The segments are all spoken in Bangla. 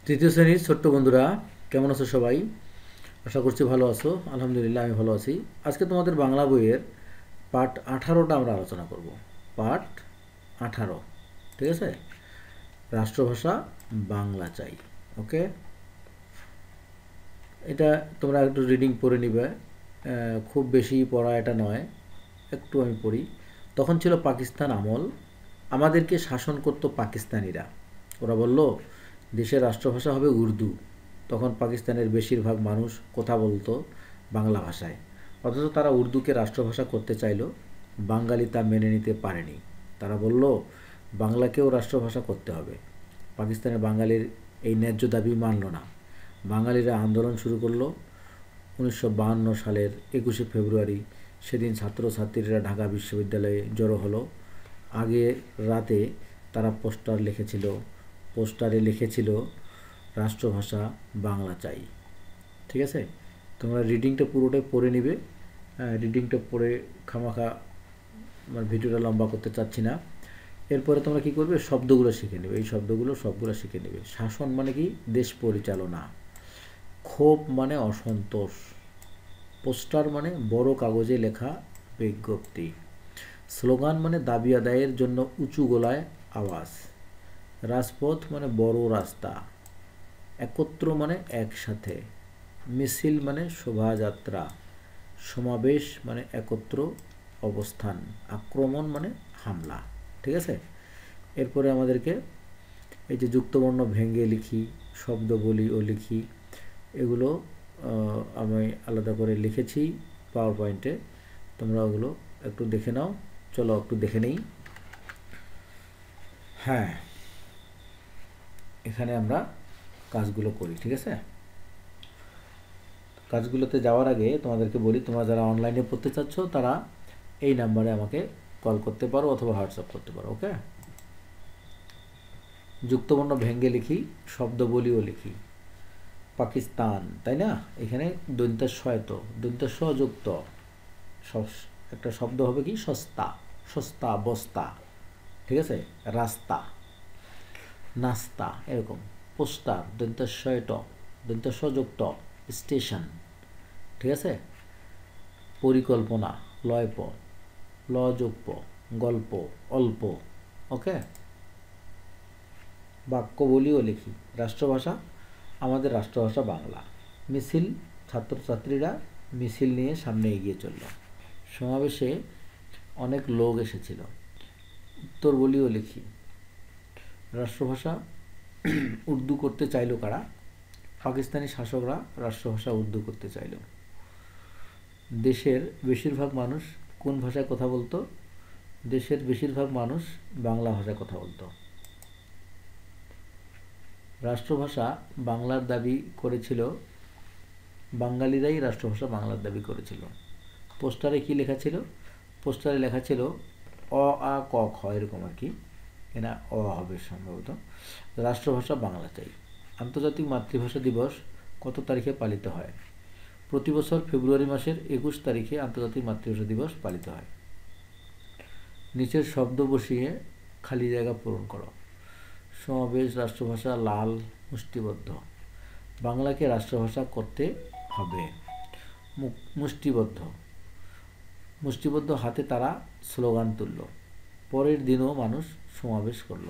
তৃতীয় শ্রেণীর ছোট্ট বন্ধুরা, কেমন আছো সবাই? আশা করছি ভালো আছো। আলহামদুলিল্লাহ, আমি ভালো আছি। আজকে তোমাদের বাংলা বইয়ের পার্ট 18টা আমরা আলোচনা করব। পার্ট 18, ঠিক আছে? রাষ্ট্রভাষা বাংলা চাই। ওকে, এটা তোমরা একটু রিডিং পড়ে নিবে। খুব বেশি পড়া এটা নয়, একটু আমি পড়ি। তখন ছিল পাকিস্তান আমল, আমাদেরকে শাসন করত পাকিস্তানিরা। ওরা বলল দেশের রাষ্ট্রভাষা হবে উর্দু। তখন পাকিস্তানের বেশিরভাগ মানুষ কথা বলতো বাংলা ভাষায়, অথচ তারা উর্দুকে রাষ্ট্রভাষা করতে চাইল। বাঙালি তা মেনে নিতে পারেনি। তারা বলল বাংলাকেও রাষ্ট্রভাষা করতে হবে। পাকিস্তানের বাঙালির এই ন্যায্য দাবি মানল না। বাঙালিরা আন্দোলন শুরু করলো 1952 সালের 21শে ফেব্রুয়ারি। সেদিন ছাত্রছাত্রীরা ঢাকা বিশ্ববিদ্যালয়ে জড়ো হলো। আগে রাতে তারা পোস্টারে লিখেছিল রাষ্ট্রভাষা বাংলা চাই। ঠিক আছে, তোমরা রিডিংটা পুরোটাই পড়ে নিবে। রিডিংটা পড়ে খামাখা আমার ভিডিওটা লম্বা করতে চাচ্ছি না। এরপরে তোমরা কি করবে, শব্দগুলো শিখে নেবে। এই শব্দগুলো সবগুলো শিখে নেবে। শাসন মানে কি? দেশ পরিচালনা। ক্ষোভ মানে অসন্তোষ। পোস্টার মানে বড় কাগজে লেখা বিজ্ঞপ্তি। স্লোগান মানে দাবি আদায়ের জন্য উঁচু গলায় আওয়াজ। রাজপথ মানে বড় রাস্তা। একত্র মানে একসাথে। মিছিল মানে শোভাযাত্রা। সমাবেশ মানে একত্র অবস্থান। আক্রমণ মানে হামলা। ঠিক আছে, এরপরে আমাদেরকে এই যে যুক্তবর্ণ ভেঙে লিখি, শব্দ বলি ও লিখি, এগুলো আমি আলাদা করে লিখেছি পাওয়ার পয়েন্টে। তোমরা ওগুলো একটু দেখে নাও। চলো একটু দেখে নেই। হ্যাঁ, এখানে আমরা কাজগুলো করি। ঠিক আছে, কাজগুলোতে যাওয়ার আগে তোমাদেরকে বলি, তোমরা যারা অনলাইনে পড়তে চাচ্ছ তারা এই নাম্বারে আমাকে কল করতে পারো অথবা হোয়াটসঅ্যাপ করতে পারো। ওকে, যুক্তবর্ণ ভেঙে লিখি, শব্দ বলিও লিখি। পাকিস্তান, তাই না? এখানে দন্ত্য যুক্ত একটা শব্দ হবে কি? সস্তা, সস্তা বস্তা। ঠিক আছে, রাস্তা, নাস্তা, এরকম। পোস্টার, দন্ত্য যুক্ত, স্টেশন। ঠিক আছে, পরিকল্পনা, লয়প, লযুক্ত, গল্প, অল্প। ওকে, বাক্য বলিও লিখি। রাষ্ট্রভাষা, আমাদের রাষ্ট্রভাষা বাংলা। মিছিল, ছাত্রছাত্রীরা মিছিল নিয়ে সামনে এগিয়ে চলল। সমাবেশে অনেক লোক এসেছিল। উত্তর বলিও লিখি। রাষ্ট্রভাষা উর্দু করতে চাইল কারা? পাকিস্তানি শাসকরা রাষ্ট্রভাষা উর্দু করতে চাইল। দেশের বেশিরভাগ মানুষ কোন ভাষায় কথা বলতো? দেশের বেশিরভাগ মানুষ বাংলা ভাষায় কথা বলতো। রাষ্ট্রভাষা বাংলার দাবি করেছিল, বাঙালিরাই রাষ্ট্রভাষা বাংলার দাবি করেছিল। পোস্টারে কি লেখা ছিল? পোস্টারে লেখা ছিল অ আ ক খ, এরকম আর কি। এনা অ হবে সম্ভবত। রাষ্ট্রভাষা বাংলা চাই। আন্তর্জাতিক মাতৃভাষা দিবস কত তারিখে পালিত হয়? প্রতি বছর ফেব্রুয়ারি মাসের 21 তারিখে আন্তর্জাতিক মাতৃভাষা দিবস পালিত হয়। নিচের শব্দ বসিয়ে খালি জায়গা পূরণ করো। সমাবেশ, রাষ্ট্রভাষা, লাল, মুষ্টিবদ্ধ। বাংলাকে রাষ্ট্রভাষা করতে হবে। মুষ্টিবদ্ধ, মুষ্টিবদ্ধ হাতে তারা স্লোগান তুলল। পরের দিনও মানুষ সমাবেশ করল।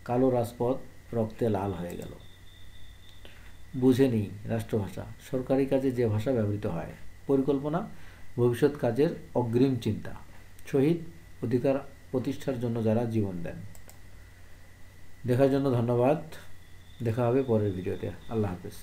কালো রাজপথ রক্তে লাল হয়ে গেল। বুঝে নিই রাষ্ট্রভাষা, সরকারি কাজে যে ভাষা ব্যবহৃত হয়। পরিকল্পনা, ভবিষ্যৎ কাজের অগ্রিম চিন্তা। শহীদ, অধিকার প্রতিষ্ঠার জন্য যারা জীবন দেন। দেখার জন্য ধন্যবাদ। দেখা হবে পরের ভিডিওতে। আল্লাহ হাফেজ।